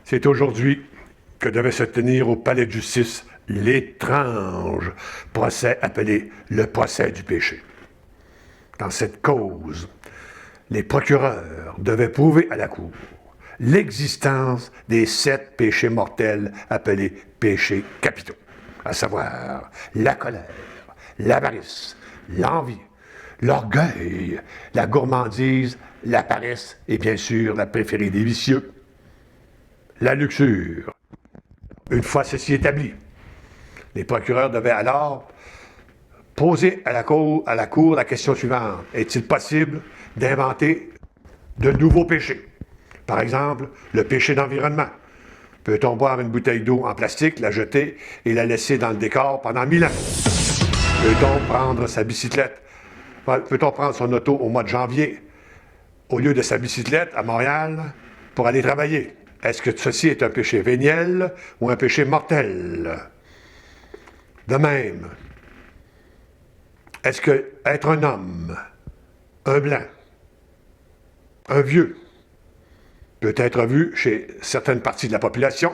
C'est aujourd'hui que devait se tenir au palais de justice l'étrange procès appelé le procès du péché. Dans cette cause, les procureurs devaient prouver à la Cour l'existence des 7 péchés mortels appelés péchés capitaux, à savoir la colère, l'avarice, l'envie, l'orgueil, la gourmandise, la paresse et bien sûr la préférée des vicieux, la luxure. Une fois ceci établi, les procureurs devaient alors poser à la Cour la question suivante. Est-il possible d'inventer de nouveaux péchés? Par exemple, le péché d'environnement. Peut-on boire une bouteille d'eau en plastique, la jeter et la laisser dans le décor pendant 1000 ans? Peut-on prendre sa bicyclette? Peut-on prendre son auto au mois de janvier au lieu de sa bicyclette à Montréal pour aller travailler? Est-ce que ceci est un péché véniel ou un péché mortel? De même, est-ce que être un homme, un blanc, un vieux, peut être vu chez certaines parties de la population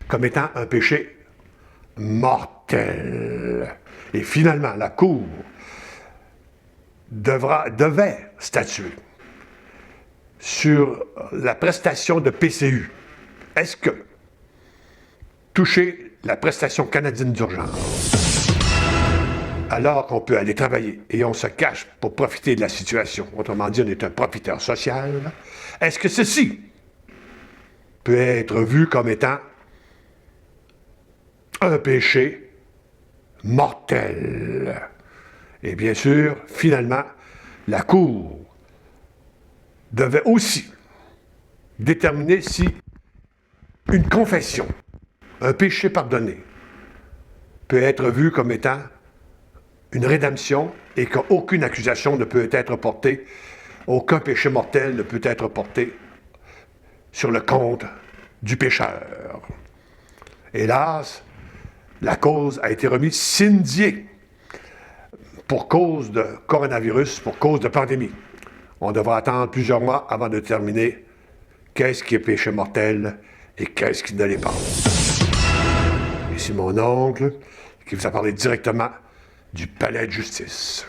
comme étant un péché mortel? Et finalement, la Cour devait statuer sur la prestation de PCU. Est-ce que toucher la prestation canadienne d'urgence, alors qu'on peut aller travailler et on se cache pour profiter de la situation, autrement dit, on est un profiteur social, est-ce que ceci peut être vu comme étant un péché mortel? Et bien sûr, finalement, la Cour devait aussi déterminer si une confession, un péché pardonné, peut être vu comme étant une rédemption et qu'aucune accusation ne peut être portée, aucun péché mortel ne peut être porté sur le compte du pécheur. Hélas, la cause a été remise sine die pour cause de coronavirus, pour cause de pandémie. On devra attendre plusieurs mois avant de déterminer qu'est-ce qui est péché mortel et qu'est-ce qui ne l'est pas. Ici mon oncle, qui vous a parlé directement du palais de justice.